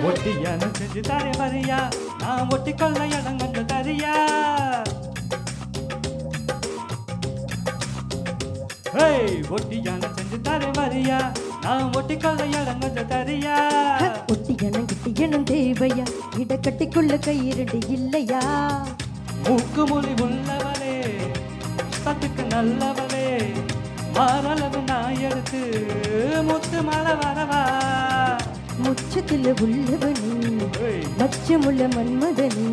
ஒட்டியான செஞ்சு தரே வரியா நான் ஒட்டிக்கொள்ள இடம் கொஞ்சம் தரியா ஒட்டியான செஞ்சு தரே வரியா நான் ஒட்டிக்கொள்ள இடம் கொஞ்சம் தரியா ஒட்டியனம் கிட்டியனும் தேவையா இட கட்டிக்குள்ள கையிரண்டு இல்லையா மூக்கு மொழி உள்ளவளே சத்துக்கு நல்லவளே மாறளவு நான் எடுத்து முத்து மழை வரவா முச்சத்தில் உள்ளவனே மச்சமுள்ள மன்மதனே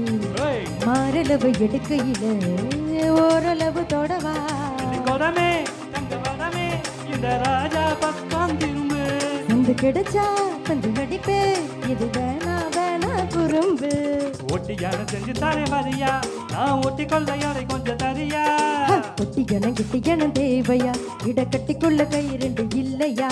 மாறளவு எடுக்கையில ஓரளவு தொடவா கொடமே தங்க வடமே இந்த ராஜா பக்கம் திரும்பு வந்து கிடைச்சா வந்து நடிப்பே இது வேணா வேணா குறும்பு ஒட்டியான செஞ்சு தரே வரியா நான் ஒட்டிக்கொள்ள யாரை கொஞ்சம் தரியா ஒட்டியனம் கிட்டியனம் தேவையா இட கட்டிக்குள்ள கையிரண்டு இல்லையா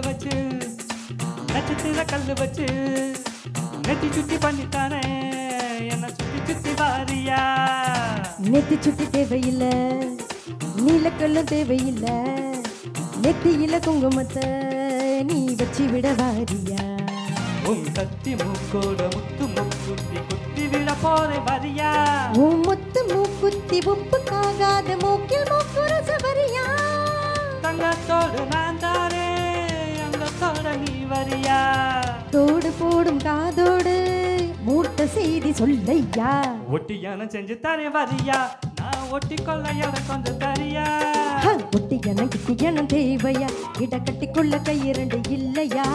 வச்சு நட்சத்திர கல்லு வச்சு நெத்தி சுட்டி பண்ணித்தானே என்ன சுத்தி சுத்தி வாரியா நெத்தி சுட்டி தேவையில்லை நீலக்கல்லும் தேவையில்லை நெத்தியில குங்குமத்தை நீ வச்சு விட வாரியா உன் கத்தி மூக்கோட முத்து முக்குத்தி குத்தி விட போறே வரியா உன் முத்து மூக்குத்தி உப்புக்காகாத மூக்கில் மூக்குரச வரியா தங்கத்தோடு நான் தானே அங்கத்தோட நீ வரியா தோடு போடும் காதோடு மூட்ட செய்தி சொல்லையா ஒட்டியான செஞ்சு தரே வரியா நான் ஒட்டிக்கொள்ள இடம் கொஞ்சம் தரியா ஒட்டியனம் கிட்டியனம் தேவையா இட கட்டிக்குள்ள கையிரண்டு இல்லையா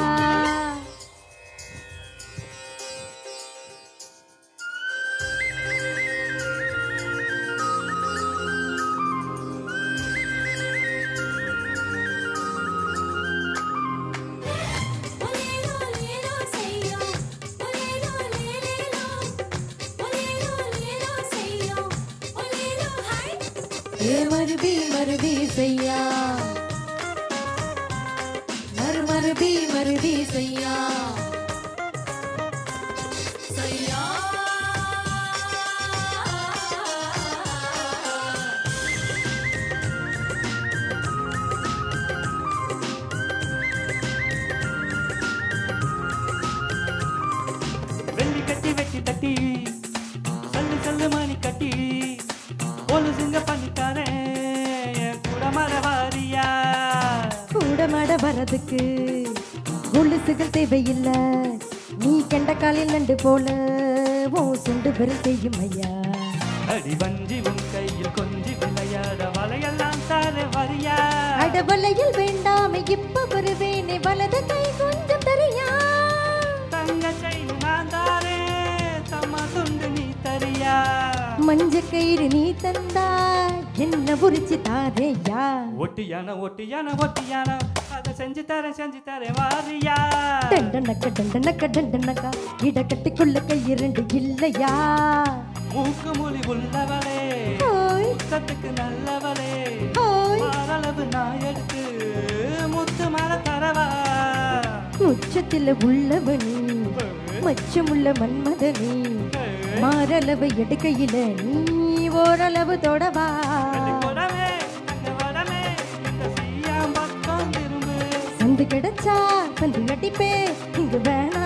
மறுபி மறுபி செய்யா மறுமறுபி மறுபி செய்யா செய்யா வெள்ளி கட்டி வெட்டி தட்டி சல்லு சல்லு மணி கட்டி ஒழுசுங்க பண்ணித்தானே கூட மர வாரியா கூட மட வரதுக்கு கொலுசுகள் தேவையில்லை நீ கண்ட காலில் நண்டு போல ஓ சுண்டு பெரும் செய்யும் ஐயா அடி வஞ்சி உன் கையில் கொஞ்சி விளையாட வலையெல்லாம் தானே வரியா அடவலையில் வேண்டாமே இப்ப வருவேனே வலது கை கொஞ்சம் தரியா தங்க செய்து நான் தானே தம்மா துண்டு நீ தரியா மஞ்ச கயிறு நீ தந்தா என்ன புரிச்சு தாரையா ஒட்டியான ஒட்டியான ஒட்டியான அதை செஞ்சு தரேன் வாரியா டண்டனக்க டண்டனக்க டண்டனக்கா இட கட்டிக்குள்ள கையிரண்டு இல்லையா மூக்கு மொழி உள்ளவளே சத்துக்கு நல்லவளே மாறளவு நான் எடுத்து முத்து மழை தரவா உச்சத்தில் உள்ளவனே மச்சமுள்ள மன்மதனே மாறளவு எடுக்கையில நீ ஓரளவு தொடவா சந்து கிடைச்சா வந்து நடிப்பே இங்கு வேணா